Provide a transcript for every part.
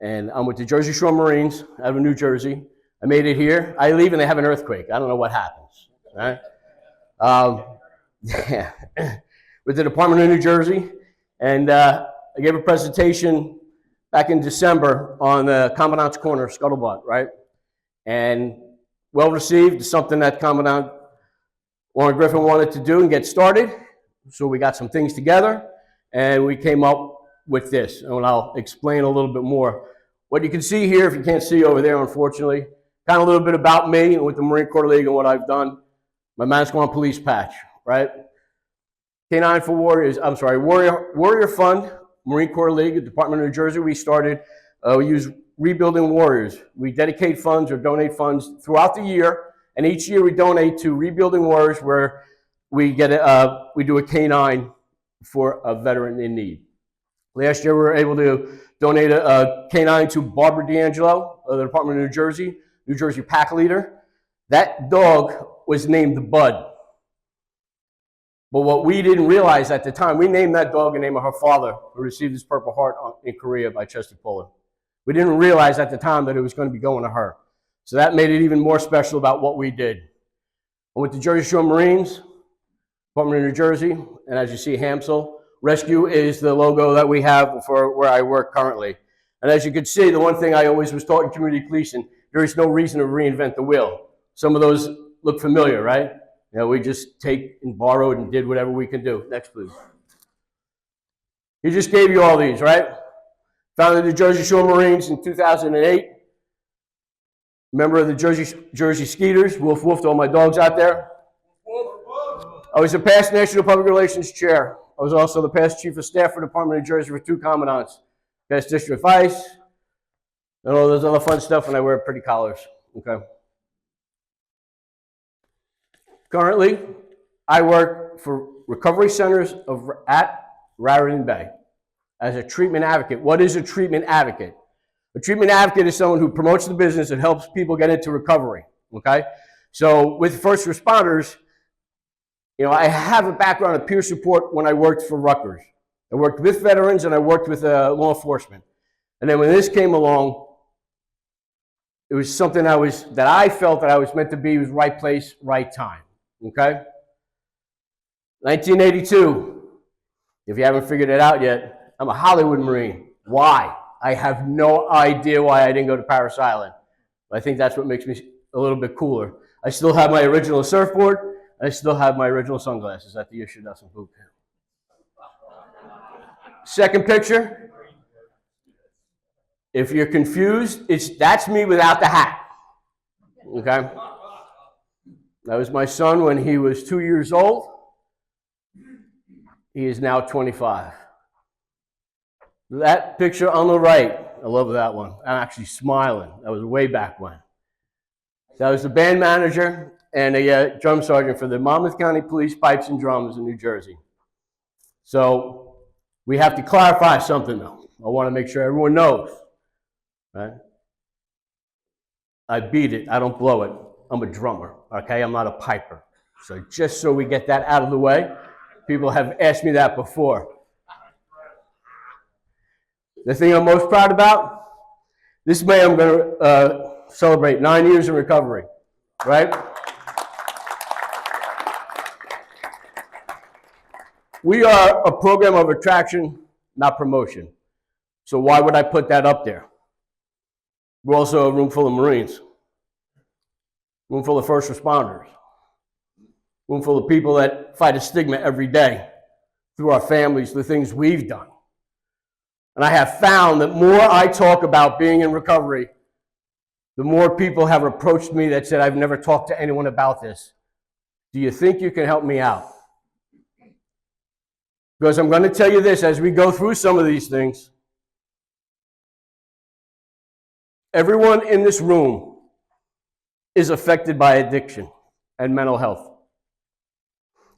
and I'm with the Jersey Shore Marines out of New Jersey. I made it here. I leave and they have an earthquake. I don't know what happens. Right? Yeah. With the Department of New Jersey, and I gave a presentation back in December on the Commandant's Corner, Scuttlebutt, right? And well received, something that Commandant Warren Griffin wanted to do and get started. So we got some things together, and we came up with this, and I'll explain a little bit more. What you can see here, if you can't see over there, unfortunately, kind of a little bit about me and with the Marine Corps League and what I've done. My Manasquan Police patch, right? K9 for Warriors, I'm sorry, Warrior Fund, Marine Corps League, Department of New Jersey, we started, we use Rebuilding Warriors. We dedicate funds or donate funds throughout the year, and each year we donate to Rebuilding Warriors where we get we do a K9 for a veteran in need. Last year we were able to donate a K9 to Barbara D'Angelo of the Department of New Jersey pack leader. That dog was named Bud. But what we didn't realize at the time, we named that dog in the name of her father, who received his Purple Heart in Korea by Chester Puller. We didn't realize at the time that it was going to be going to her. So that made it even more special about what we did. And with the Jersey Shore Marines, Department of New Jersey, and as you see, HAMSAL Rescue is the logo that we have for where I work currently. And as you can see, the one thing I always was taught in community policing, there is no reason to reinvent the wheel. Some of those look familiar, right? You know, we just take and borrowed and did whatever we can do. Next, please. He just gave you all these, right? Founded the Jersey Shore Marines in 2008. Member of the Jersey Skeeters. Woof, woof to all my dogs out there. I was the past National Public Relations Chair. I was also the past Chief of Staff for the Department of New Jersey for 2 commandants. Past District Vice, and all those other fun stuff, and I wear pretty collars, okay? Currently, I work for recovery centers at Raritan Bay as a treatment advocate. What is a treatment advocate? A treatment advocate is someone who promotes the business and helps people get into recovery, okay? So with first responders, you know, I have a background of peer support when I worked for Rutgers. I worked with veterans and I worked with law enforcement. And then when this came along, it was something that I felt that I was meant to be, was right place, right time, okay? 1982, if you haven't figured it out yet, I'm a Hollywood Marine. Why? I have no idea why I didn't go to Paris Island. But I think that's what makes me a little bit cooler. I still have my original surfboard. I still have my original sunglasses at the issue Dustin boot camp. Second picture. If you're confused, that's me without the hat. Okay? That was my son when he was 2 years old. He is now 25. That picture on the right, I love that one. I'm actually smiling. That was way back when. That was the band manager and a drum sergeant for the Monmouth County Police Pipes and Drums in New Jersey. So we have to clarify something though. I want to make sure everyone knows. Right? I beat it, I don't blow it. I'm a drummer, okay? I'm not a piper. So just so we get that out of the way, people have asked me that before. The thing I'm most proud about, this May I'm going to celebrate 9 years in recovery, right? We are a program of attraction, not promotion. So why would I put that up there? We're also a room full of Marines, room full of first responders, room full of people that fight a stigma every day through our families, the things we've done. And I have found that more I talk about being in recovery, the more people have approached me that said, I've never talked to anyone about this. Do you think you can help me out? Because I'm going to tell you this, as we go through some of these things, everyone in this room is affected by addiction and mental health.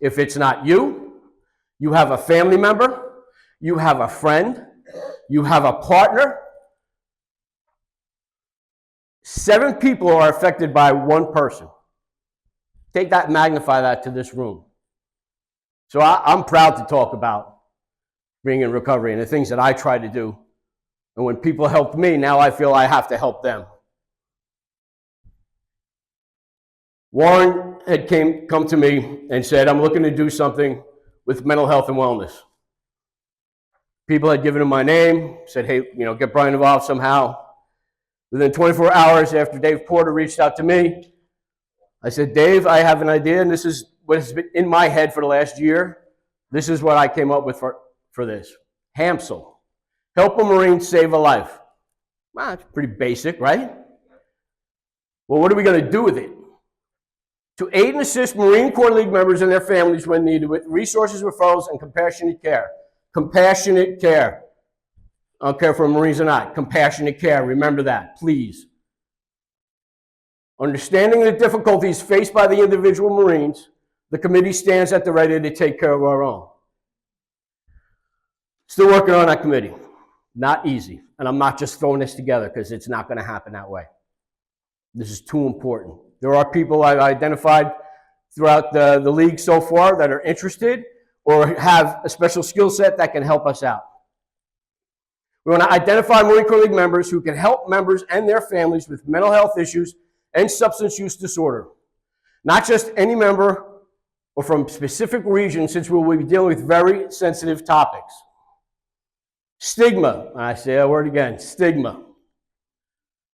If it's not you, you have a family member, you have a friend, you have a partner. 7 people are affected by one person. Take that, magnify that to this room. So I'm proud to talk about being in recovery and the things that I try to do And when people helped me, now I feel I have to help them. Warren had come to me and said, I'm looking to do something with mental health and wellness. People had given him my name, said, hey, get Brian involved somehow. Within 24 hours after Dave Porter reached out to me, I said, Dave, I have an idea, and this is what has been in my head for the last year. This is what I came up with for this. HAMSAL, help a Marine save a life. Well, it's pretty basic, right? Well, what are we going to do with it? To aid and assist Marine Corps League members and their families when needed with resources, referrals, and compassionate care. Compassionate care. I don't care if we're Marines or not. Compassionate care. Remember that, please. Understanding the difficulties faced by the individual Marines, the committee stands at the ready to take care of our own. Still working on that committee. Not easy. And I'm not just throwing this together because it's not going to happen that way. This is too important. There are people I've identified throughout the league so far that are interested or have a special skill set that can help us out. We want to identify Marine Corps League members who can help members and their families with mental health issues and substance use disorder. Not just any member or from specific regions, since we will be dealing with very sensitive topics. Stigma, I say that word again, stigma.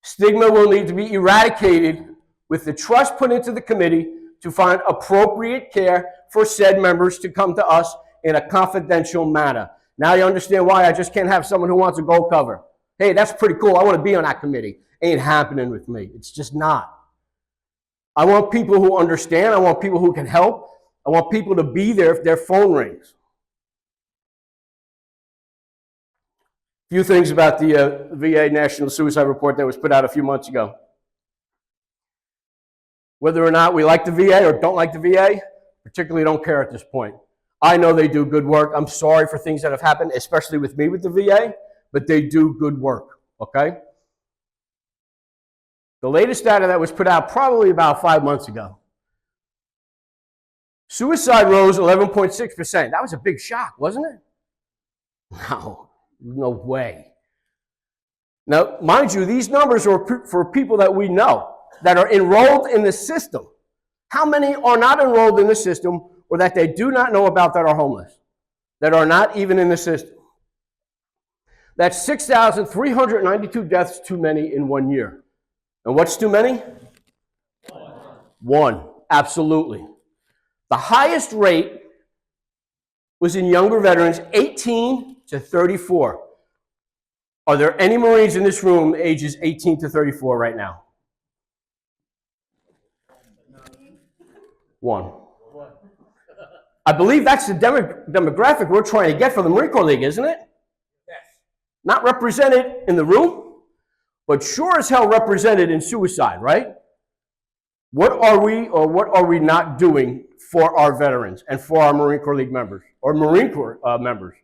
Stigma will need to be eradicated with the trust put into the committee to find appropriate care for said members to come to us in a confidential manner. Now you understand why I just can't have someone who wants a gold cover. Hey, that's pretty cool. I want to be on that committee. Ain't happening with me. It's just not. I want people who understand. I want people who can help. I want people to be there if their phone rings. A few things about the VA National Suicide Report that was put out a few months ago. Whether or not we like the VA or don't like the VA, particularly don't care at this point. I know they do good work. I'm sorry for things that have happened, especially with me with the VA, but they do good work, okay? The latest data that was put out probably about 5 months ago. Suicide rose 11.6%. That was a big shock, wasn't it? No way. Now, mind you, these numbers are for people that we know, that are enrolled in the system. How many are not enrolled in the system or that they do not know about that are homeless, that are not even in the system? That's 6,392 deaths too many in 1 year. And what's too many? One, absolutely. The highest rate was in younger veterans, 18 to 34. Are there any Marines in this room ages 18 to 34 right now? One. I believe that's the demographic we're trying to get for the Marine Corps League, isn't it? Yes. Not represented in the room, but sure as hell represented in suicide, right? What are we not doing for our veterans and for our Marine Corps League members or Marine Corps members?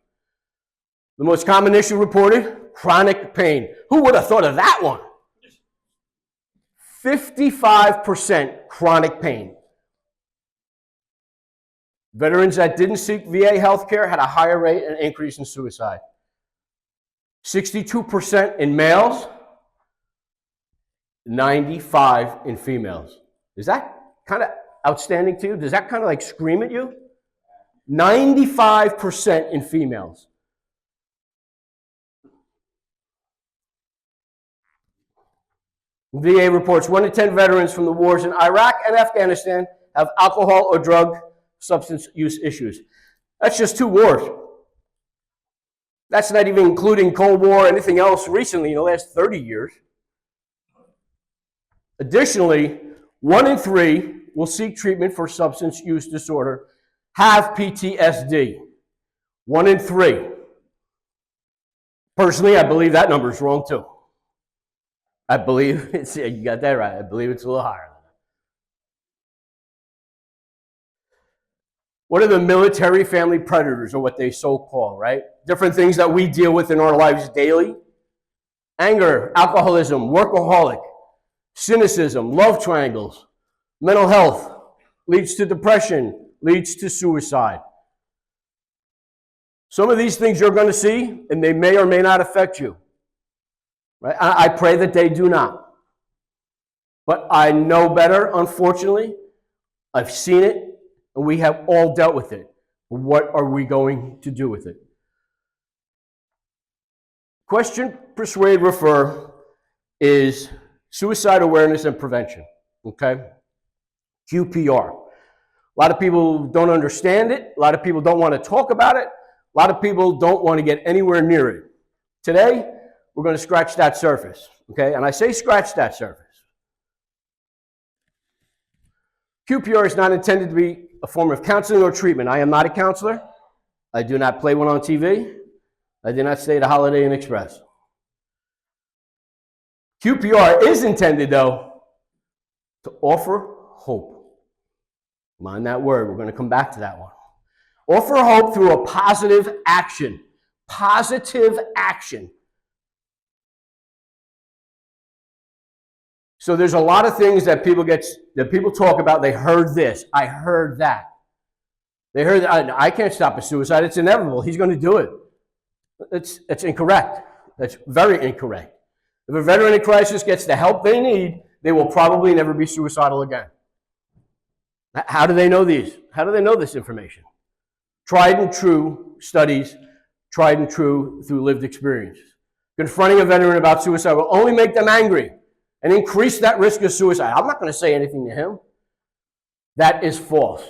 The most common issue reported, chronic pain. Who would have thought of that one? 55% chronic pain. Veterans that didn't seek VA health care had a higher rate and increase in suicide. 62% in males, 95% in females. Is that kind of outstanding to you? Does that kind of like scream at you? 95% in females. VA reports 1 in 10 veterans from the wars in Iraq and Afghanistan have alcohol or drug substance use issues. That's just 2 wars. That's not even including Cold War or anything else recently in the last 30 years. Additionally, 1 in 3 will seek treatment for substance use disorder, have PTSD. 1 in 3. Personally, I believe that number is wrong too. I believe it's, you got that right. I believe it's a little higher. What are the military family predators, or what they so call, right? Different things that we deal with in our lives daily. Anger, alcoholism, workaholic, cynicism, love triangles, mental health, leads to depression, leads to suicide. Some of these things you're going to see, and they may or may not affect you. right? I pray that they do not. But I know better, unfortunately. I've seen it, and we have all dealt with it. What are we going to do with it? Question, persuade, refer is suicide awareness and prevention, okay? QPR. A lot of people don't understand it. A lot of people don't want to talk about it. A lot of people don't want to get anywhere near it. Today, we're going to scratch that surface, okay? And I say scratch that surface. QPR is not intended to be a form of counseling or treatment. I am not a counselor. I do not play one on TV. I do not stay at a Holiday Inn Express. QPR is intended, though, to offer hope. Mind that word. We're going to come back to that one. Offer hope through a positive action. Positive action. So there's a lot of things that people talk about. They heard this. I heard that. They heard that. I can't stop a suicide. It's inevitable. He's going to do it. It's incorrect. That's very incorrect. If a veteran in crisis gets the help they need, they will probably never be suicidal again. How do they know these? How do they know this information? Tried and true studies, tried and true through lived experience. Confronting a veteran about suicide will only make them angry and increase that risk of suicide. I'm not going to say anything to him. That is false.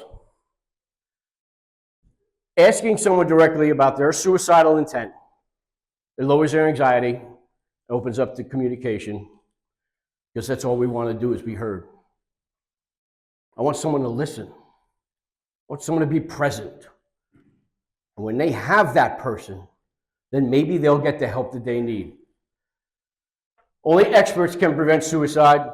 Asking someone directly about their suicidal intent, it lowers their anxiety, opens up the communication, because that's all we want to do is be heard. I want someone to listen. I want someone to be present. And when they have that person, then maybe they'll get the help that they need. Only experts can prevent suicide.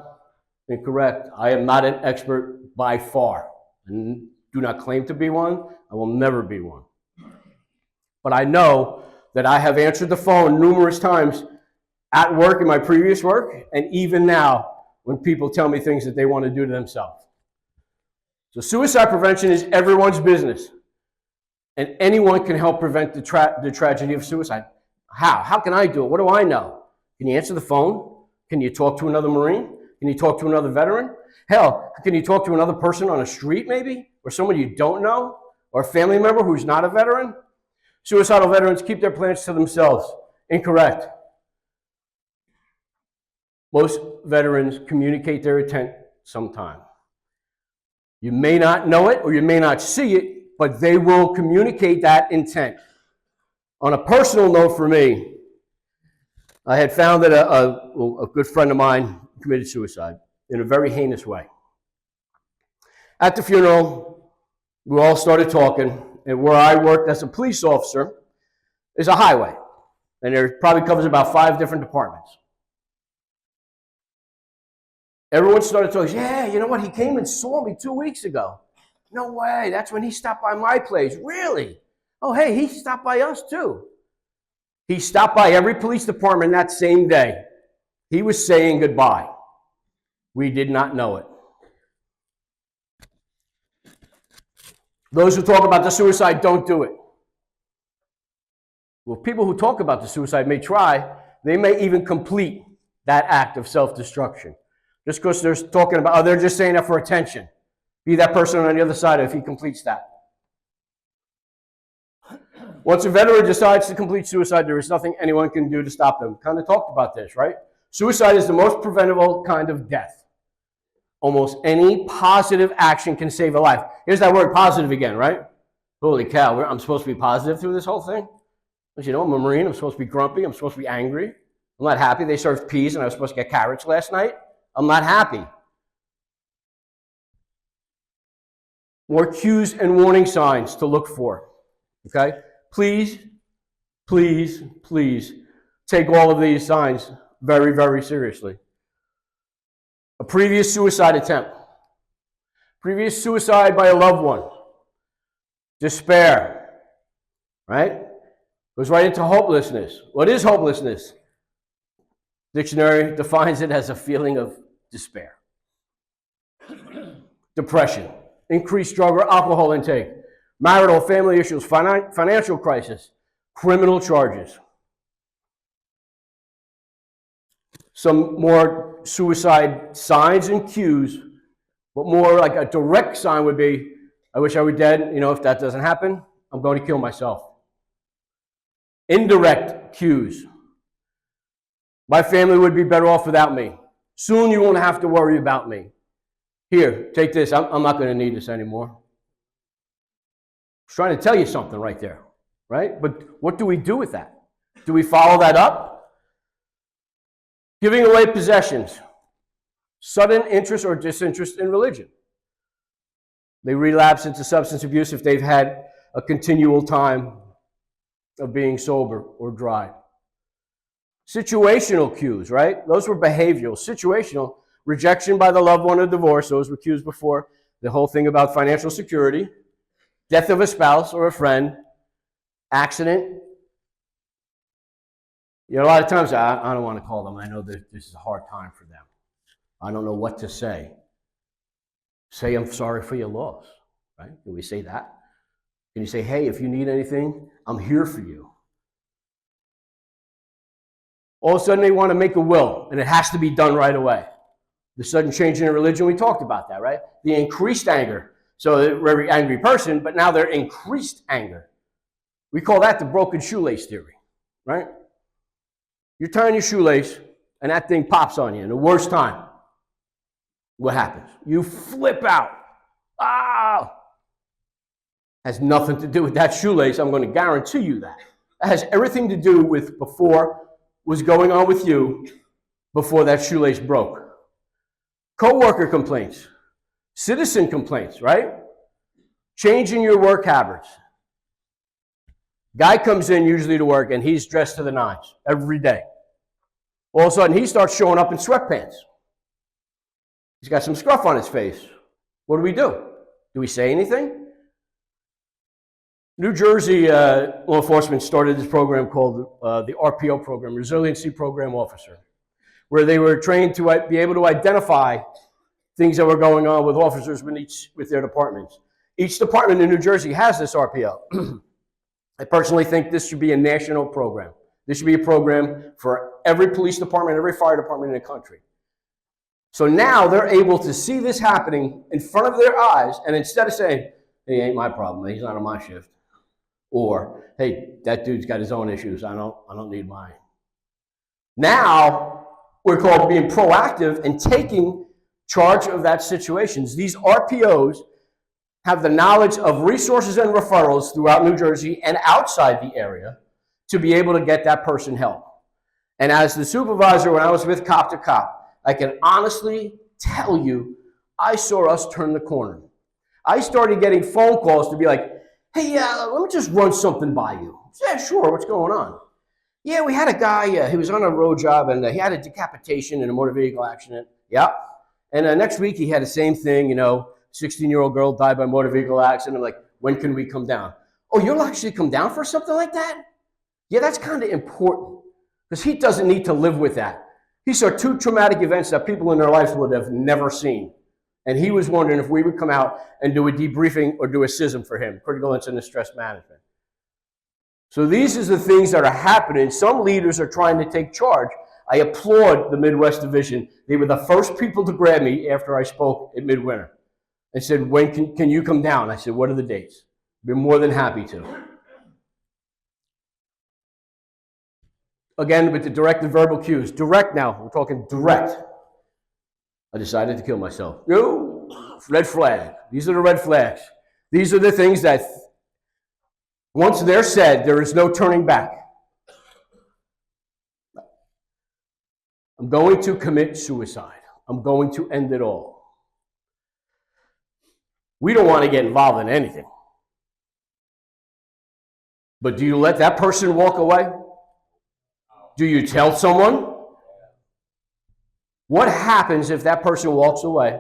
Incorrect. I am not an expert by far. I do not claim to be one. I will never be one. But I know that I have answered the phone numerous times at work, in my previous work, and even now when people tell me things that they want to do to themselves. So suicide prevention is everyone's business. And anyone can help prevent the tragedy of suicide. How? How can I do it? What do I know? Can you answer the phone? Can you talk to another Marine? Can you talk to another veteran? Hell, can you talk to another person on a street maybe? Or someone you don't know? Or a family member who's not a veteran? Suicidal veterans keep their plans to themselves. Incorrect. Most veterans communicate their intent sometime. You may not know it or you may not see it, but they will communicate that intent. On a personal note for me, I had found that a good friend of mine committed suicide in a very heinous way. At the funeral, we all started talking, and where I worked as a police officer is a highway, and it probably covers about 5 different departments. Everyone started talking, yeah, you know what, he came and saw me 2 weeks ago. No way, that's when he stopped by my place. Really? Oh, hey, he stopped by us too. He stopped by every police department that same day. He was saying goodbye. We did not know it. Those who talk about the suicide don't do it. Well, people who talk about the suicide may try. They may even complete that act of self-destruction. Just because they're talking about, they're just saying that for attention. Be that person on the other side if he completes that. Once a veteran decides to complete suicide, there is nothing anyone can do to stop them. Kind of talked about this, right? Suicide is the most preventable kind of death. Almost any positive action can save a life. Here's that word positive again, right? Holy cow, I'm supposed to be positive through this whole thing? But you know, I'm a Marine, I'm supposed to be grumpy, I'm supposed to be angry. I'm not happy they served peas and I was supposed to get carrots last night. I'm not happy. More cues and warning signs to look for, okay? Please, please, please take all of these signs very, very seriously. A previous suicide attempt. Previous suicide by a loved one. Despair, right? Goes right into hopelessness. What is hopelessness? Dictionary defines it as a feeling of despair. Depression. Increased drug or alcohol intake. Marital, family issues, financial crisis, criminal charges. some more suicide signs and cues, but more like a direct sign would be, I wish I were dead. You know, if that doesn't happen, I'm going to kill myself. Indirect cues. My family would be better off without me. Soon you won't have to worry about me. Here, take this. I'm not going to need this anymore. I was trying to tell you something right there, right? But what do we do with that? Do we follow that up? Giving away possessions. Sudden interest or disinterest in religion. They relapse into substance abuse if they've had a continual time of being sober or dry. Situational cues, right? Those were behavioral. Situational, rejection by the loved one or divorce, those were cues before. The whole thing about financial security, death of a spouse or a friend, accident. You know, a lot of times I don't want to call them. I know that this is a hard time for them. I don't know what to say. Say, I'm sorry for your loss, right? Can we say that? Can you say, hey, if you need anything, I'm here for you. All of a sudden they want to make a will, and it has to be done right away. The sudden change in religion, we talked about that, right? The increased anger. So they're a very angry person, but now they're increased anger. We call that the broken shoelace theory, right? You're tying your shoelace, and that thing pops on you in the worst time. What happens? You flip out. Ah! Has nothing to do with that shoelace. I'm going to guarantee you that. It has everything to do with before was going on with you before that shoelace broke. Coworker complaints. Citizen complaints, right? Changing your work habits. Guy comes in usually to work and he's dressed to the nines every day. All of a sudden he starts showing up in sweatpants. He's got some scruff on his face. What do? Do we say anything? New Jersey law enforcement started this program called the RPO program, Resiliency Program Officer, where they were trained to be able to identify things that were going on with officers with their departments. Each department in New Jersey has this RPO. I personally think this should be a national program. This should be a program for every police department, every fire department in the country. So now they're able to see this happening in front of their eyes, and instead of saying, hey, ain't my problem, he's not on my shift, or hey, that dude's got his own issues, I don't need mine. Now we're called being proactive and taking charge of that situation. These RPOs have the knowledge of resources and referrals throughout New Jersey and outside the area to be able to get that person help. And as the supervisor, when I was with Cop to Cop, I can honestly tell you, I saw us turn the corner. I started getting phone calls to be like, hey, let me just run something by you. Yeah, sure, what's going on? Yeah, we had a guy, he was on a road job, and he had a decapitation in a motor vehicle accident. Yeah. And next week, he had the same thing, 16-year-old girl died by motor vehicle accident. I'm like, when can we come down? Oh, you'll actually come down for something like that? Yeah, that's kind of important, because he doesn't need to live with that. He saw two traumatic events that people in their lives would have never seen. And he was wondering if we would come out and do a debriefing or do a CISM for him, critical incident stress management. So these are the things that are happening. Some leaders are trying to take charge. I applaud the Midwest Division. They were the first people to grab me after I spoke at Midwinter and said, when can you come down? I said, what are the dates? I've been more than happy to. Again, with the direct and verbal cues. Direct now, we're talking direct. I decided to kill myself. No, red flag. These are the red flags. These are the things that once they're said, there is no turning back. I'm going to commit suicide. I'm going to end it all. We don't want to get involved in anything. But do you let that person walk away? Do you tell someone? What happens if that person walks away?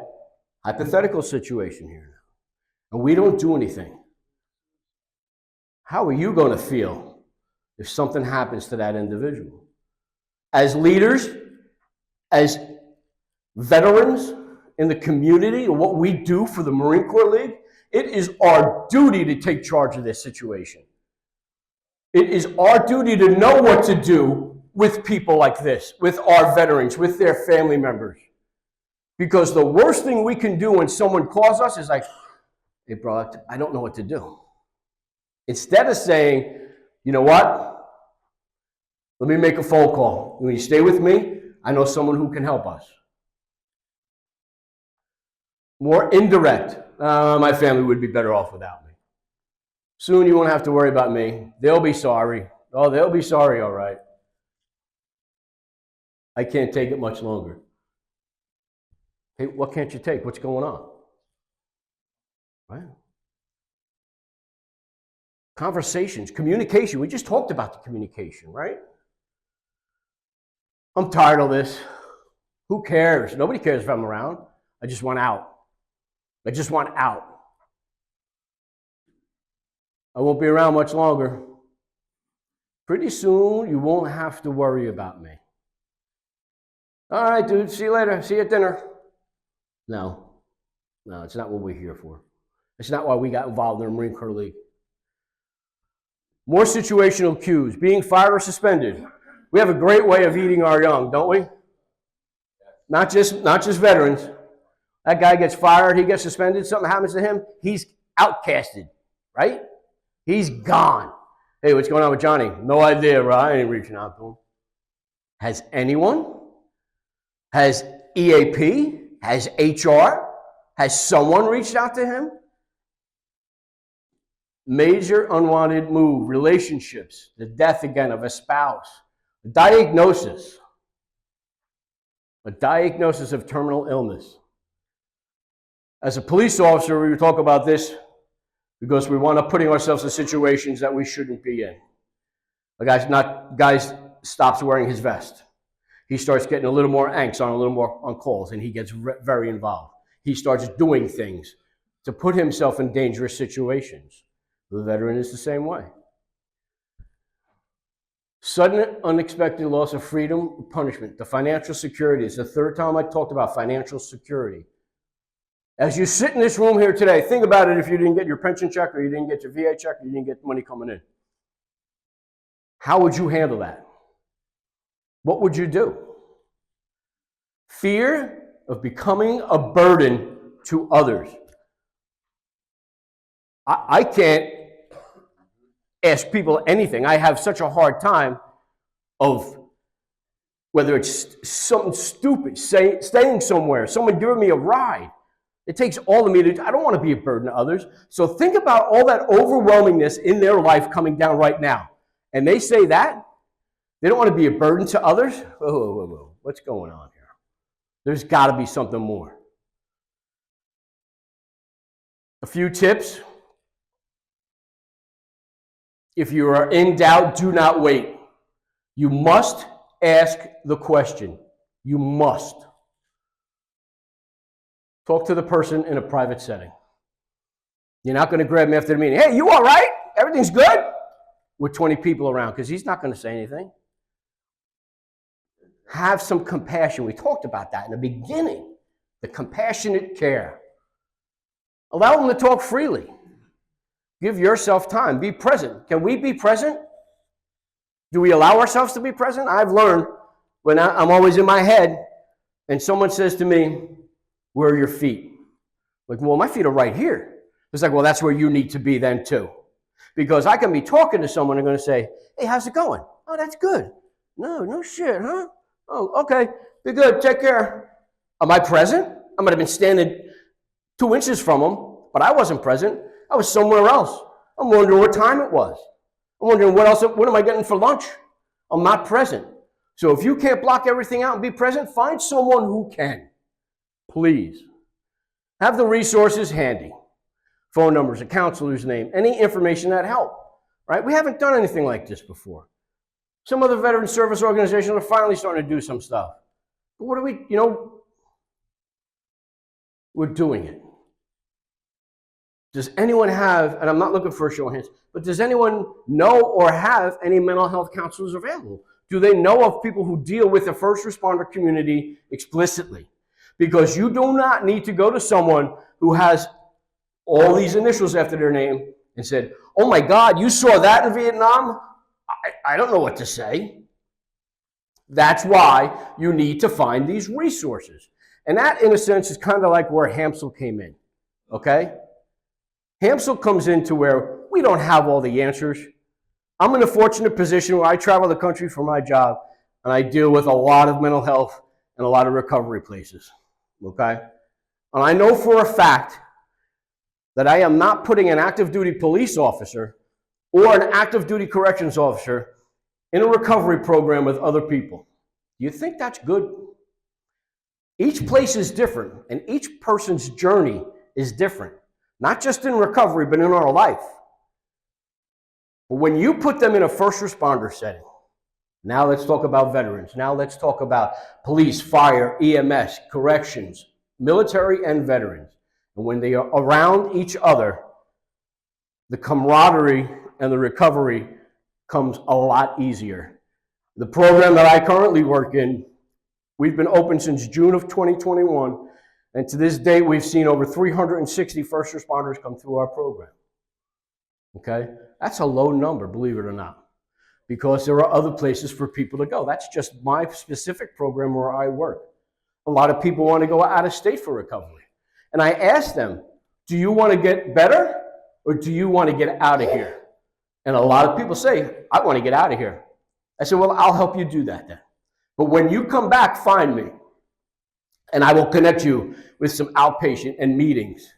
Hypothetical situation here now. And we don't do anything. How are you going to feel if something happens to that individual? As leaders, as veterans in the community, and what we do for the Marine Corps League, it is our duty to take charge of this situation. It is our duty to know what to do with people like this, with our veterans, with their family members. Because the worst thing we can do when someone calls us is like, hey, bro, I don't know what to do. Instead of saying, you know what? Let me make a phone call. When you stay with me, I know someone who can help us. More indirect. My family would be better off without me. Soon you won't have to worry about me. They'll be sorry. Oh, they'll be sorry, all right. I can't take it much longer. Hey, what can't you take? What's going on? Right? Conversations, communication. We just talked about the communication, right? I'm tired of this. Who cares? Nobody cares if I'm around. I just want out. I just want out. I won't be around much longer. Pretty soon, you won't have to worry about me. All right, dude, see you later. See you at dinner. No, it's not what we're here for. It's not why we got involved in the Marine Corps League. More situational cues, being fired or suspended. We have a great way of eating our young, don't we? Not just veterans. That guy gets fired, he gets suspended, something happens to him, he's outcasted, right? He's gone. Hey, what's going on with Johnny? No idea, bro. I ain't reaching out to him. Has anyone? Has EAP? Has HR? Has someone reached out to him? Major unwanted move, relationships, the death again of a spouse, a diagnosis of terminal illness. As a police officer, we talk about this because we want to putting ourselves in situations that we shouldn't be in. A guy stops wearing his vest. He starts getting a little more angst on a little more on calls, and he gets very involved. He starts doing things to put himself in dangerous situations. The veteran is the same way. Sudden, unexpected loss of freedom, punishment. The financial security is the third time I talked about financial security. As you sit in this room here today, think about it if you didn't get your pension check or you didn't get your VA check or you didn't get money coming in. How would you handle that? What would you do? Fear of becoming a burden to others. I can't ask people anything. I have such a hard time of whether it's something stupid, staying somewhere, someone giving me a ride. It takes all of me to, I don't want to be a burden to others. So think about all that overwhelmingness in their life coming down right now. And they say that, they don't want to be a burden to others. Whoa. What's going on here? There's got to be something more. A few tips. If you are in doubt, do not wait. You must ask the question. You must. Talk to the person in a private setting. You're not going to grab me after the meeting. Hey, you all right? Everything's good? With 20 people around, because he's not going to say anything. Have some compassion. We talked about that in the beginning. The compassionate care. Allow them to talk freely. Give yourself time. Be present. Can we be present? Do we allow ourselves to be present? I've learned when I'm always in my head and someone says to me, where are your feet? Like, well, my feet are right here. It's like, well, that's where you need to be then too. Because I can be talking to someone and going to say, hey, how's it going? Oh, that's good. No shit, huh? Oh, okay. Be good. Take care. Am I present? I might have been standing 2 inches from them, but I wasn't present. I was somewhere else. I'm wondering what time it was. I'm wondering what am I getting for lunch? I'm not present. So if you can't block everything out and be present, find someone who can. Please. Have the resources handy. Phone numbers, a counselor's name, any information that help. Right? We haven't done anything like this before. Some other veteran service organizations are finally starting to do some stuff. But what do we, we're doing it. Does anyone have, and I'm not looking for a show of hands, but does anyone know or have any mental health counselors available? Do they know of people who deal with the first responder community explicitly? Because you do not need to go to someone who has all these initials after their name and said, oh my God, you saw that in Vietnam? I don't know what to say. That's why you need to find these resources. And that, in a sense, is kind of like where HAMSAL came in, okay? HAMSAL comes into where we don't have all the answers. I'm in a fortunate position where I travel the country for my job, and I deal with a lot of mental health and a lot of recovery places, okay? And I know for a fact that I am not putting an active duty police officer or an active duty corrections officer in a recovery program with other people. Do you think that's good? Each place is different, and each person's journey is different, not just in recovery, but in our life. But when you put them in a first responder setting, now let's talk about veterans, now let's talk about police, fire, EMS, corrections, military, and veterans. And when they are around each other, the camaraderie and the recovery comes a lot easier. The program that I currently work in, we've been open since June of 2021, and to this date, we've seen over 360 first responders come through our program. Okay? That's a low number, believe it or not, because there are other places for people to go. That's just my specific program where I work. A lot of people want to go out of state for recovery. And I ask them, do you want to get better or do you want to get out of here? And a lot of people say, I want to get out of here. I said, well, I'll help you do that then. But when you come back, find me. And I will connect you with some outpatient and meetings.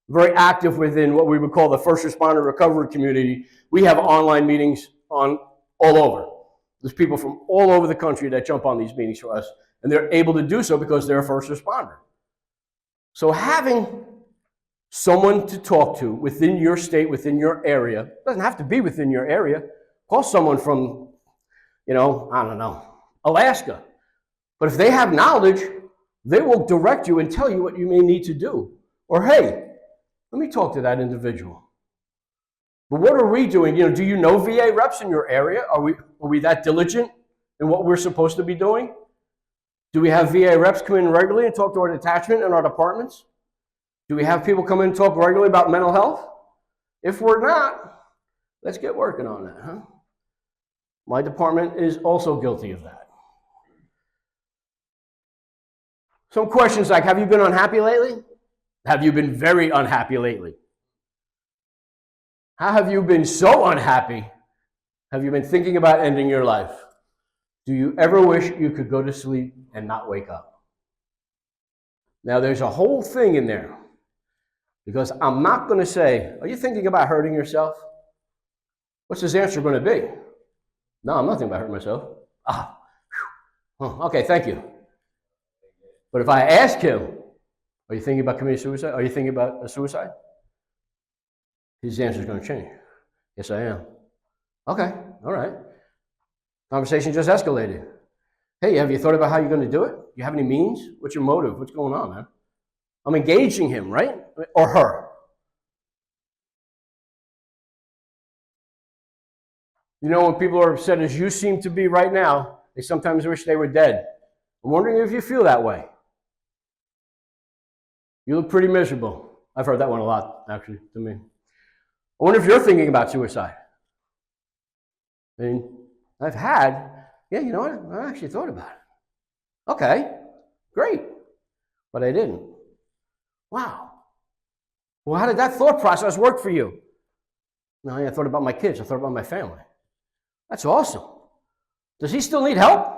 Very active within what we would call the first responder recovery community. We have online meetings on all over. There's people from all over the country that jump on these meetings for us, and they're able to do so because they're a first responder. So having someone to talk to within your state, within your area, doesn't have to be within your area. Call someone from, I don't know, Alaska. But if they have knowledge, they will direct you and tell you what you may need to do. Or, hey, let me talk to that individual. But what are we doing? Do you know VA reps in your area? Are we that diligent in what we're supposed to be doing? Do we have VA reps come in regularly and talk to our detachment and our departments? Do we have people come in and talk regularly about mental health? If we're not, let's get working on that, huh? My department is also guilty of that. Some questions like, have you been unhappy lately? Have you been very unhappy lately? How have you been so unhappy? Have you been thinking about ending your life? Do you ever wish you could go to sleep and not wake up? Now, there's a whole thing in there, because I'm not going to say, are you thinking about hurting yourself? What's his answer going to be? No, I'm not thinking about hurting myself. Okay, thank you. But if I ask him, are you thinking about committing suicide? Are you thinking about a suicide? His answer is going to change. Yes, I am. Okay, all right. Conversation just escalated. Hey, have you thought about how you're going to do it? Do you have any means? What's your motive? What's going on, man? I'm engaging him, right? Or her. When people are upset as you seem to be right now, they sometimes wish they were dead. I'm wondering if you feel that way. You look pretty miserable. I've heard that one a lot, actually, to me. I wonder if you're thinking about suicide. I've had, you know what? I actually thought about it. Okay, great. But I didn't. Wow. Well, how did that thought process work for you? No, I thought about my kids. I thought about my family. That's awesome. Does he still need help?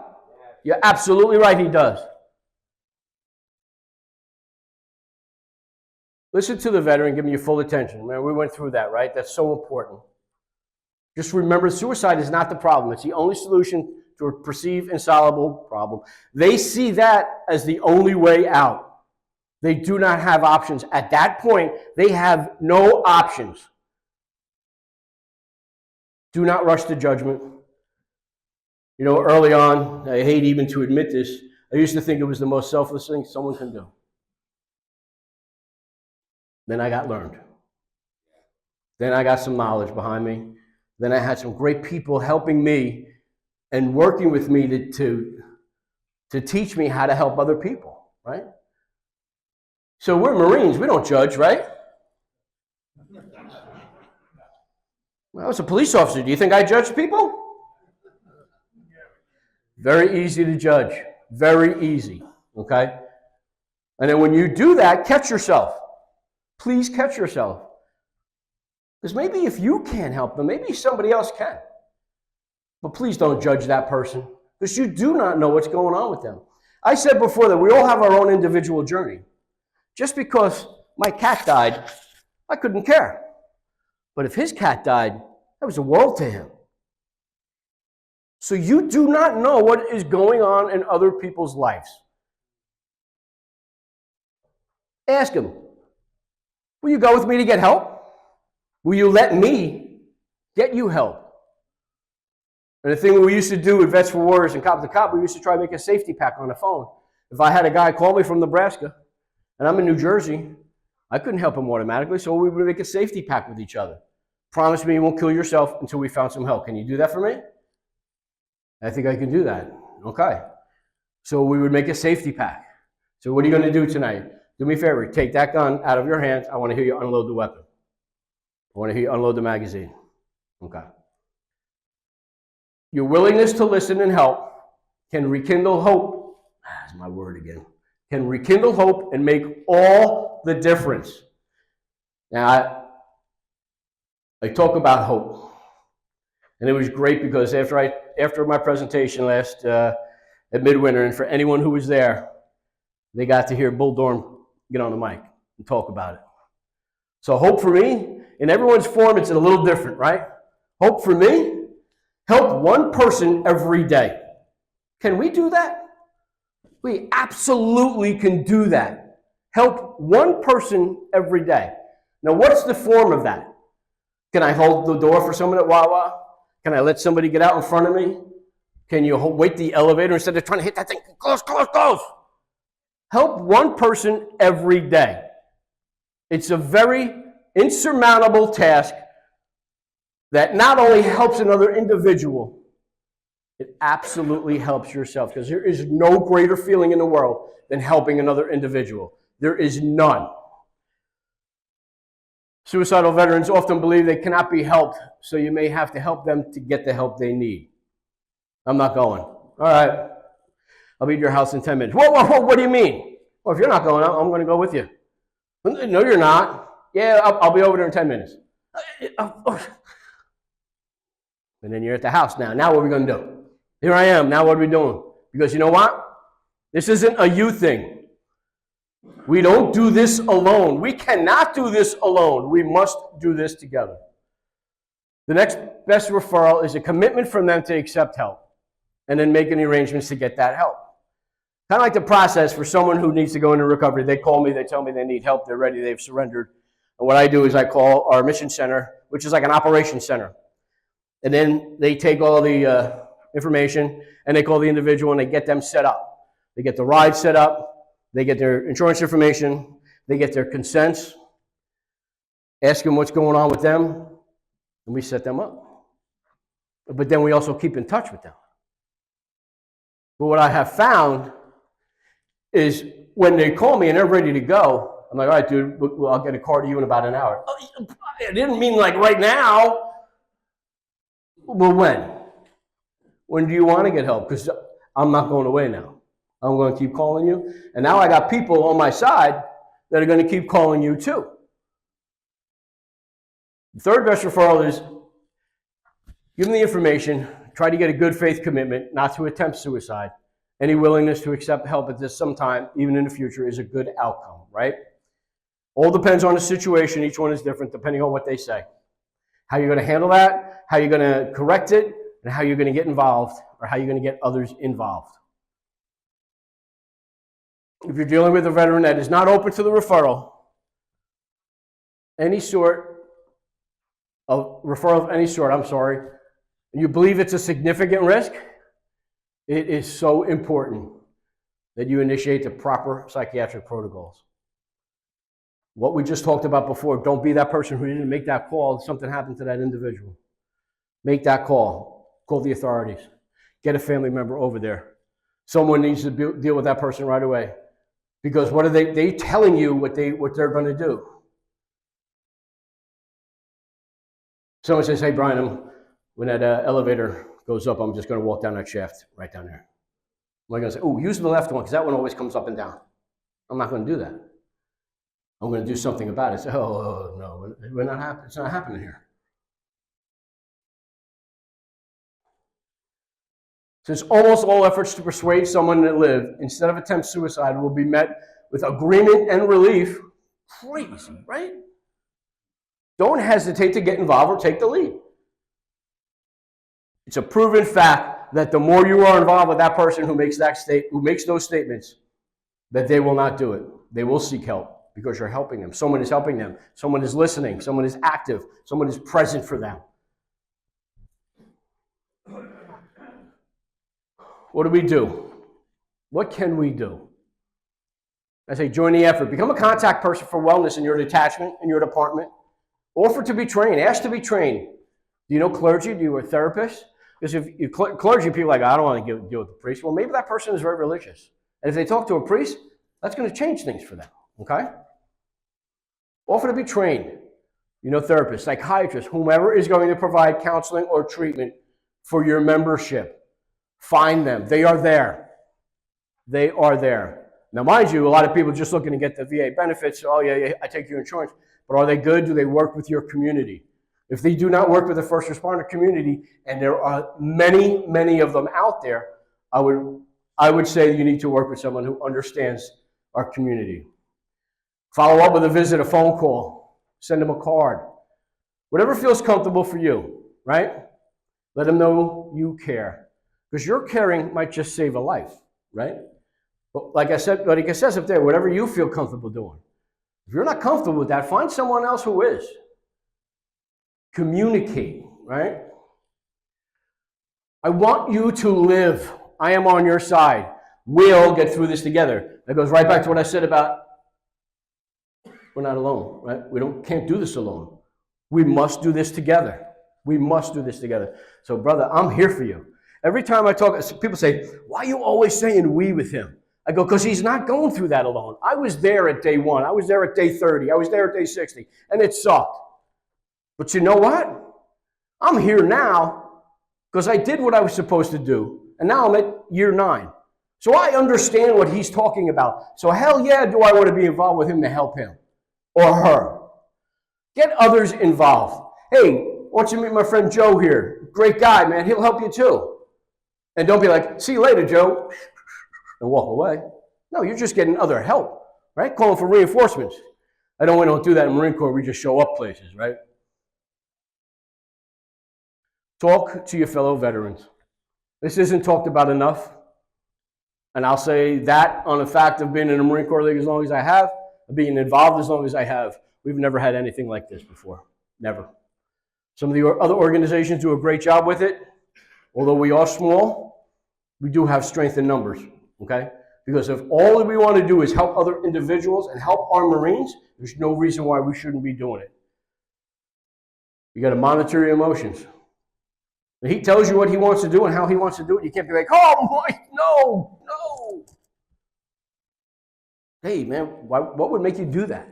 You're absolutely right, he does. Listen to the veteran, give me your full attention. Man, we went through that, right? That's so important. Just remember, suicide is not the problem. It's the only solution to a perceived insoluble problem. They see that as the only way out. They do not have options. At that point, they have no options. Do not rush to judgment. Early on, I hate even to admit this, I used to think it was the most selfless thing someone can do. Then I got learned. Then I got some knowledge behind me. Then I had some great people helping me and working with me to teach me how to help other people, right? So we're Marines, we don't judge, right? Well, I was a police officer. Do you think I judge people? Very easy to judge. Very easy. Okay? And then when you do that, catch yourself. Please catch yourself. Because maybe if you can't help them, maybe somebody else can. But please don't judge that person, because you do not know what's going on with them. I said before that we all have our own individual journey. Just because my cat died, I couldn't care. But if his cat died, that was the world to him. So you do not know what is going on in other people's lives. Ask him, will you go with me to get help? Will you let me get you help? And the thing we used to do with Vets for Warriors and Cop to Cop, we used to try to make a safety pack on the phone. If I had a guy call me from Nebraska, and I'm in New Jersey, I couldn't help him automatically, so we would make a safety pack with each other. Promise me you won't kill yourself until we found some help. Can you do that for me? I think I can do that. Okay. So we would make a safety pack. So what are you going to do tonight? Do me a favor. Take that gun out of your hands. I want to hear you unload the weapon. I want to hear you unload the magazine. Okay. Your willingness to listen and help can rekindle hope. That's my word again. Can rekindle hope and make all the difference. Now, I talk about hope. And it was great because after my presentation last at Midwinter, and for anyone who was there, they got to hear Bull Dorn get on the mic and talk about it. So hope for me, in everyone's form, it's a little different, right? Hope for me, help one person every day. Can we do that? We absolutely can do that. Help one person every day. Now, what's the form of that? Can I hold the door for someone at Wawa? Can I let somebody get out in front of me? Can you wait the elevator instead of trying to hit that thing? Close, close, close. Help one person every day. It's a very insurmountable task that not only helps another individual, it absolutely helps yourself, because there is no greater feeling in the world than helping another individual. There is none. Suicidal veterans often believe they cannot be helped, so you may have to help them to get the help they need. I'm not going. All right. I'll be at your house in 10 minutes. Whoa, whoa, whoa, what do you mean? Well, if you're not going, I'm going to go with you. No, you're not. Yeah, I'll be over there in 10 minutes. And then you're at the house now. Now what are we going to do? Here I am. Now what are we doing? Because you know what? This isn't a you thing. We don't do this alone. We cannot do this alone. We must do this together. The next best referral is a commitment from them to accept help and then make any arrangements to get that help. Kind of like the process for someone who needs to go into recovery. They call me, they tell me they need help, they're ready, they've surrendered. And what I do is I call our mission center, which is like an operations center. And then they take all the information and they call the individual and they get them set up. They get the ride set up. They get their insurance information, they get their consents, ask them what's going on with them, and we set them up. But then we also keep in touch with them. But what I have found is when they call me and they're ready to go, I'm like, all right, dude, well, I'll get a car to you in about an hour. Oh, I didn't mean like right now. Well, when? When do you want to get help? Because I'm not going away now. I'm going to keep calling you. And now I got people on my side that are going to keep calling you too. The third best referral is give them the information, try to get a good faith commitment not to attempt suicide. Any willingness to accept help at this sometime, even in the future, is a good outcome, right? All depends on the situation. Each one is different depending on what they say. How you're going to handle that, how you're going to correct it, and how you're going to get involved, or how you're going to get others involved. If you're dealing with a veteran that is not open to the referral, any sort of referral of any sort, and you believe it's a significant risk, it is so important that you initiate the proper psychiatric protocols. What we just talked about before, don't be that person who didn't make that call if something happened to that individual. Make that call. Call the authorities. Get a family member over there. Someone needs to deal with that person right away. Because what are they telling you what they're going to do? Someone says, hey, Brian, when that elevator goes up, I'm just going to walk down that shaft right down there. I'm going to say, oh, use the left one because that one always comes up and down. I'm not going to do that. I'm going to do something about it. Say, oh, no, we're not happy. It's not happening here. Since almost all efforts to persuade someone to live instead of attempt suicide will be met with agreement and relief, crazy, right? Don't hesitate to get involved or take the lead. It's a proven fact that the more you are involved with that person who makes those statements, that they will not do it. They will seek help because you're helping them. Someone is helping them. Someone is listening. Someone is active. Someone is present for them. What do we do? What can we do? I say join the effort. Become a contact person for wellness in your detachment, in your department. Offer to be trained. Ask to be trained. Do you know clergy? Do you know a therapist? Because if you clergy, people are like, I don't want to deal with the priest. Well, maybe that person is very religious. And if they talk to a priest, that's going to change things for them. Okay? Offer to be trained. You know, therapists, psychiatrists, whomever is going to provide counseling or treatment for your membership. Find them. They are there. They are there. Now, mind you, a lot of people are just looking to get the VA benefits. Oh, yeah, I take your insurance. But are they good? Do they work with your community? If they do not work with the first responder community, and there are many, many of them out there, I would say you need to work with someone who understands our community. Follow up with a visit, a phone call. Send them a card. Whatever feels comfortable for you, right? Let them know you care. Because your caring might just save a life, right? But like it says up there, whatever you feel comfortable doing. If you're not comfortable with that, find someone else who is. Communicate, right? I want you to live. I am on your side. We'll get through this together. That goes right back to what I said about we're not alone, right? We can't do this alone. We must do this together. We must do this together. So, brother, I'm here for you. Every time I talk, people say, why are you always saying we with him? I go, because he's not going through that alone. I was there at day 1. I was there at day 30. I was there at day 60. And it sucked. But you know what? I'm here now because I did what I was supposed to do. And now I'm at year 9. So I understand what he's talking about. So hell yeah, do I want to be involved with him to help him or her. Get others involved. Hey, why don't you meet my friend Joe here? Great guy, man. He'll help you too. And don't be like, see you later, Joe, and walk away. No, you're just getting other help, right? Calling for reinforcements. We don't do that in Marine Corps. We just show up places, right? Talk to your fellow veterans. This isn't talked about enough. And I'll say that on the fact of being in the Marine Corps League as long as I have, being involved as long as I have. We've never had anything like this before. Never. Some of the other organizations do a great job with it. Although we are small, we do have strength in numbers, okay? Because if all that we want to do is help other individuals and help our Marines, there's no reason why we shouldn't be doing it. You got to monitor your emotions. When he tells you what he wants to do and how he wants to do it, you can't be like, oh, my, no. Hey, man, what would make you do that?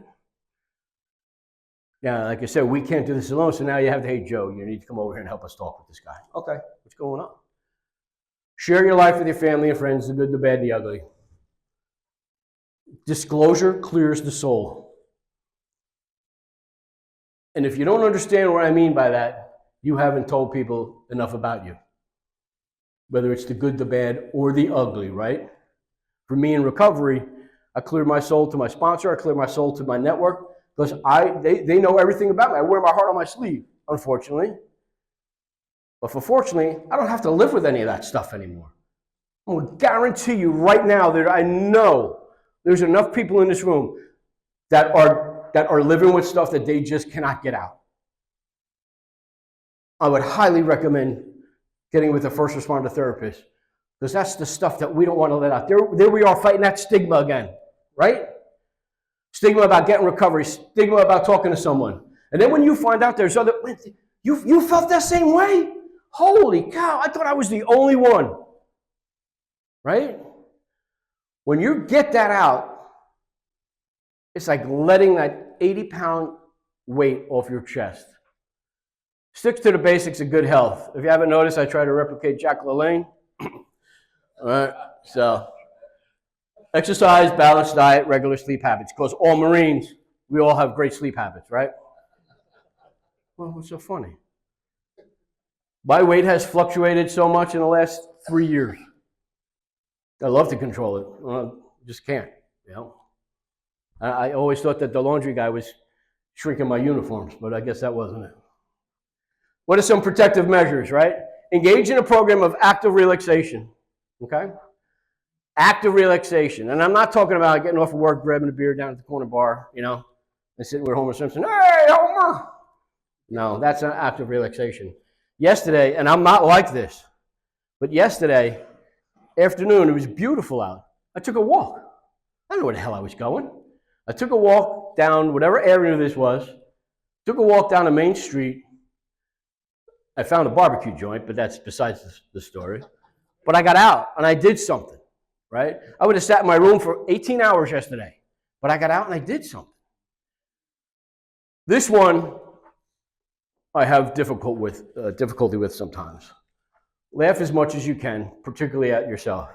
Yeah, like I said, we can't do this alone, so now you have to, hey, Joe, you need to come over here and help us talk with this guy. Okay, what's going on? Share your life with your family and friends, the good, the bad, the ugly. Disclosure clears the soul. And if you don't understand what I mean by that, you haven't told people enough about you. Whether it's the good, the bad, or the ugly, right? For me in recovery, I clear my soul to my sponsor, I clear my soul to my network, because they know everything about me. I wear my heart on my sleeve, unfortunately. But fortunately, I don't have to live with any of that stuff anymore. I'm going to guarantee you right now that I know there's enough people in this room that are living with stuff that they just cannot get out. I would highly recommend getting with a first responder therapist, because that's the stuff that we don't want to let out. There we are fighting that stigma again, right? Stigma about getting recovery, stigma about talking to someone. And then when you find out there's other, you felt that same way? Holy cow, I thought I was the only one, right? When you get that out, it's like letting that 80-pound weight off your chest. Stick to the basics of good health. If you haven't noticed, I try to replicate Jack LaLanne. All right, so exercise, balanced diet, regular sleep habits. Because all Marines, we all have great sleep habits, right? Well, what's so funny? My weight has fluctuated so much in the last 3 years. I love to control it. Well, just can't, you know. I always thought that the laundry guy was shrinking my uniforms, but I guess that wasn't it. What are some protective measures, right? Engage in a program of active relaxation, okay? Active relaxation. And I'm not talking about getting off of work, grabbing a beer down at the corner bar, you know, and sitting with Homer Simpson. Hey, Homer! No, that's an active relaxation. Yesterday, and I'm not like this, but yesterday afternoon, it was beautiful out. I took a walk. I don't know where the hell I was going. I took a walk down whatever area this was, took a walk down the main street. I found a barbecue joint, but that's besides the story. But I got out and I did something, right? I would have sat in my room for 18 hours yesterday, but I got out and I did something. This one I have difficulty with sometimes. Laugh as much as you can, particularly at yourself.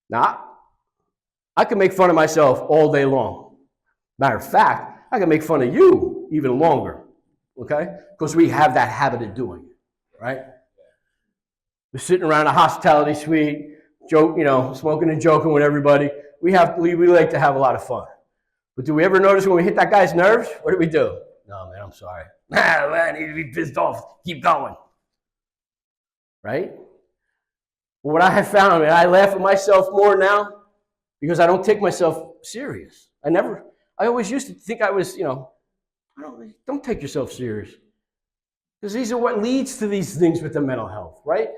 Now, I can make fun of myself all day long. Matter of fact, I can make fun of you even longer, okay? Because we have that habit of doing it, right? We're sitting around a hospitality suite, smoking and joking with everybody. We like to have a lot of fun. But do we ever notice when we hit that guy's nerves? What do we do? No, man, I'm sorry. Man, I need to be pissed off. Keep going. Right? Well, what I have found, and I laugh at myself more now because I don't take myself serious. I always used to think I was, don't take yourself serious. Because these are what leads to these things with the mental health, right?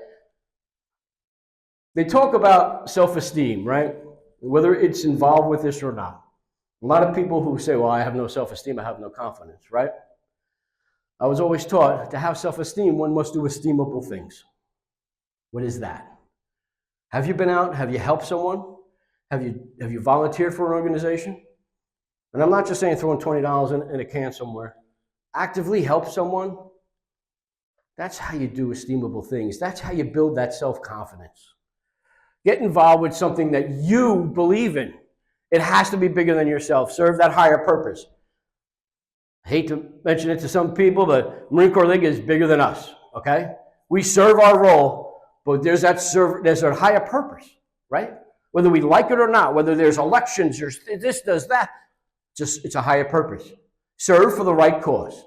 They talk about self-esteem, right? Whether it's involved with this or not. A lot of people who say, well, I have no self-esteem, I have no confidence, right? I was always taught to have self-esteem, one must do esteemable things. What is that? Have you been out? Have you helped someone? Have you volunteered for an organization? And I'm not just saying throwing $20 in a can somewhere. Actively help someone. That's how you do esteemable things. That's how you build that self-confidence. Get involved with something that you believe in. It has to be bigger than yourself. Serve that higher purpose. I hate to mention it to some people, but Marine Corps League is bigger than us, okay? We serve our role, but there's a higher purpose, right? Whether we like it or not, whether there's elections or this does that, it's a higher purpose. Serve for the right cause.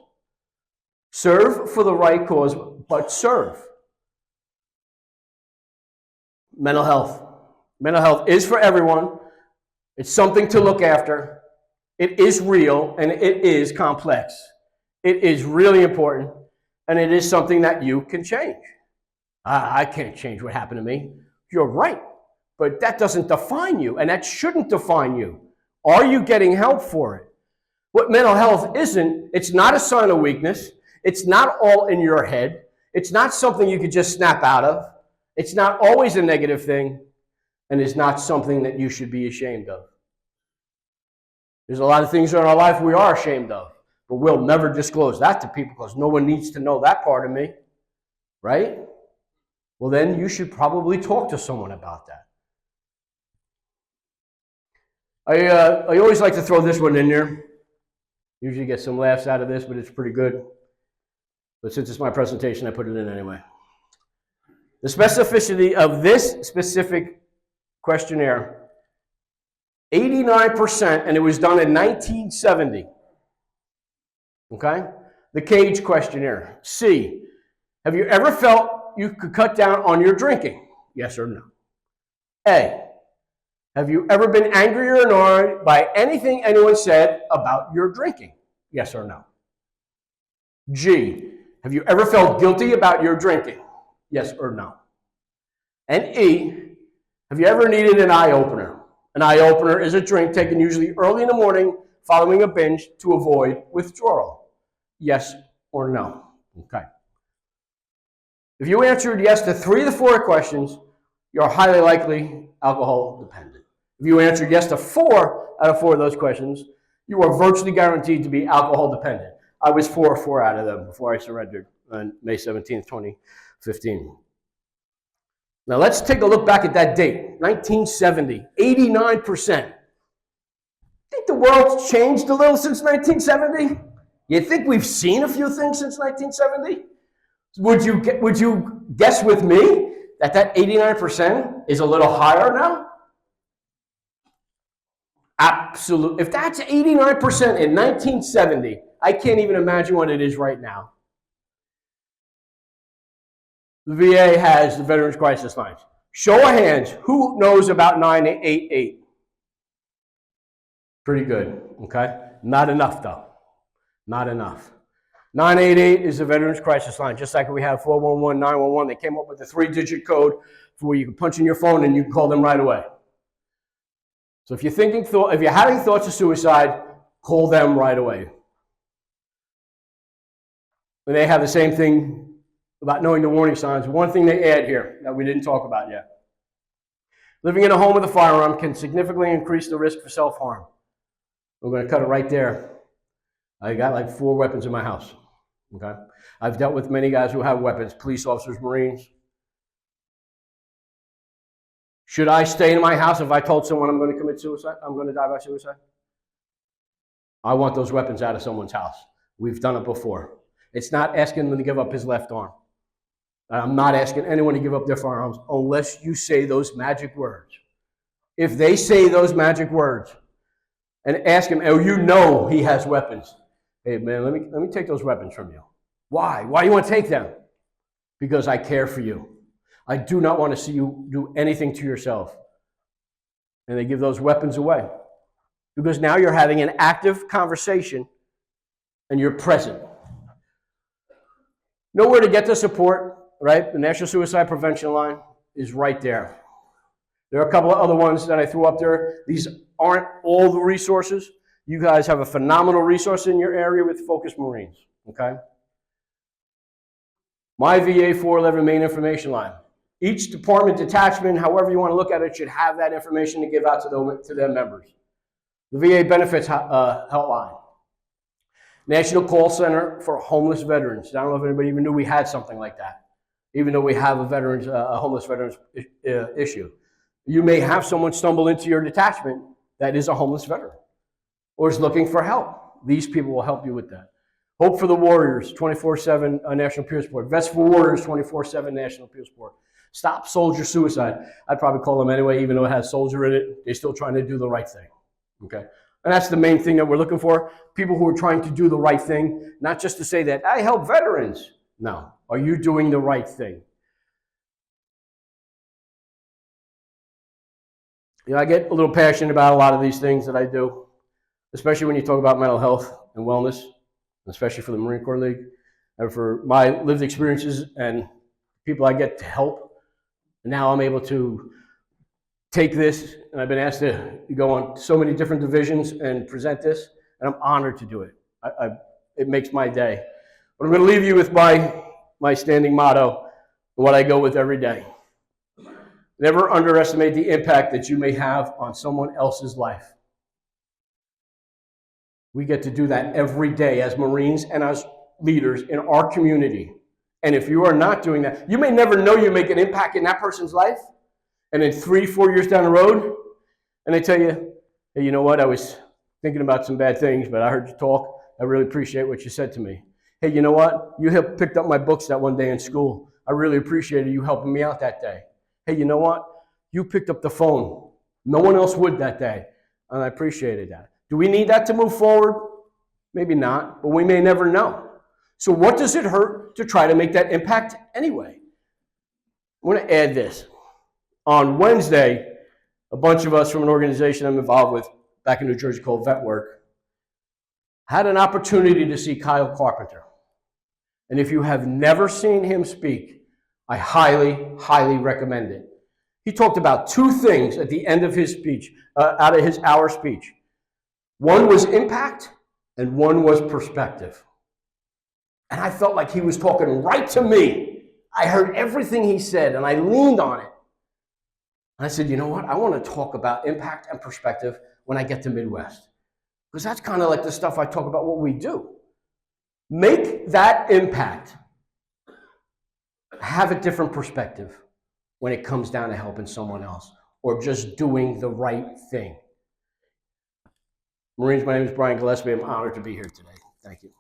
Serve for the right cause, but serve. Mental health. Mental health is for everyone. It's something to look after. It is real and it is complex. It is really important and it is something that you can change. I can't change what happened to me. You're right, but that doesn't define you and that shouldn't define you. Are you getting help for it? What mental health isn't, it's not a sign of weakness. It's not all in your head. It's not something you could just snap out of. It's not always a negative thing, and it's not something that you should be ashamed of. There's a lot of things in our life we are ashamed of, but we'll never disclose that to people because no one needs to know that part of me, right? Well, then you should probably talk to someone about that. I always like to throw this one in there. Usually get some laughs out of this, but it's pretty good. But since it's my presentation, I put it in anyway. The specificity of this specific questionnaire, 89%, and it was done in 1970. Okay? The Cage questionnaire. C, have you ever felt you could cut down on your drinking? Yes or no? A, have you ever been angry or annoyed by anything anyone said about your drinking? Yes or no? G, have you ever felt guilty about your drinking? Yes or no? And E, have you ever needed an eye opener? An eye opener is a drink taken usually early in the morning following a binge to avoid withdrawal. Yes or no? Okay. If you answered yes to 3 of the 4 questions, you're highly likely alcohol dependent. If you answered yes to 4 out of 4 of those questions, you are virtually guaranteed to be alcohol dependent. I was 4 out of them before I surrendered on May 17th, 2015. Now let's take a look back at that date, 1970, 89%. Think the world's changed a little since 1970? You think we've seen a few things since 1970? Would you guess with me that 89% is a little higher now? Absolutely. If that's 89% in 1970, I can't even imagine what it is right now. The VA has the Veterans Crisis Lines. Show of hands, who knows about 988? Pretty good, okay? Not enough, though. Not enough. 988 is the Veterans Crisis Line, just like we have 411, 911. They came up with a 3-digit code for where you can punch in your phone and you can call them right away. So if you're having thoughts of suicide, call them right away. And they have the same thing about knowing the warning signs. One thing they add here that we didn't talk about yet. Living in a home with a firearm can significantly increase the risk for self-harm. We're going to cut it right there. I got like 4 weapons in my house. Okay? I've dealt with many guys who have weapons, police officers, Marines. Should I stay in my house if I told someone I'm going to commit suicide? I'm going to die by suicide? I want those weapons out of someone's house. We've done it before. It's not asking them to give up his left arm. I'm not asking anyone to give up their firearms unless you say those magic words. If they say those magic words and ask him, oh, you know he has weapons. Hey, man, let me take those weapons from you. Why? Why do you want to take them? Because I care for you. I do not want to see you do anything to yourself. And they give those weapons away. Because now you're having an active conversation and you're present. Know where to get the support, right? The National Suicide Prevention Line is right there. There are a couple of other ones that I threw up there. These aren't all the resources. You guys have a phenomenal resource in your area with Focus Marines, okay? My VA 411 main information line. Each department, detachment, however you want to look at it, should have that information to give out to their members. The VA Benefits Helpline. National Call Center for Homeless Veterans. I don't know if anybody even knew we had something like that, even though we have a homeless veterans issue. You may have someone stumble into your detachment that is a homeless veteran or is looking for help. These people will help you with that. Hope for the Warriors, 24/7 National Peer Support. Vets for Warriors, 24/7 National Peer Support. Stop Soldier Suicide. I'd probably call them anyway, even though it has soldier in it. They're still trying to do the right thing, okay? And that's the main thing that we're looking for. People who are trying to do the right thing, not just to say that, I help veterans. No, are you doing the right thing? You know, I get a little passionate about a lot of these things that I do, especially when you talk about mental health and wellness, especially for the Marine Corps League, and for my lived experiences and people I get to help. And now I'm able to take this, and I've been asked to go on so many different divisions and present this, and I'm honored to do it. It makes my day. But I'm going to leave you with my standing motto, what I go with every day. Never underestimate the impact that you may have on someone else's life. We get to do that every day as Marines and as leaders in our community. And if you are not doing that, you may never know you make an impact in that person's life. And then 3-4 years down the road, and they tell you, hey, you know what? I was thinking about some bad things, but I heard you talk. I really appreciate what you said to me. Hey, you know what? You picked up my books that one day in school. I really appreciated you helping me out that day. Hey, you know what? You picked up the phone. No one else would that day, and I appreciated that. Do we need that to move forward? Maybe not, but we may never know. So what does it hurt to try to make that impact anyway? I want to add this. On Wednesday, a bunch of us from an organization I'm involved with back in New Jersey called Vet Work had an opportunity to see Kyle Carpenter. And if you have never seen him speak, I highly, highly recommend it. He talked about 2 things at the end of his speech, out of his hour speech. One was impact, and one was perspective. And I felt like he was talking right to me. I heard everything he said, and I leaned on it. And I said, you know what? I want to talk about impact and perspective when I get to Midwest. Because that's kind of like the stuff I talk about what we do. Make that impact. Have a different perspective. when it comes down to helping someone else or just doing the right thing. Marines, my name is Brian Gillespie. I'm honored to be here today. Thank you.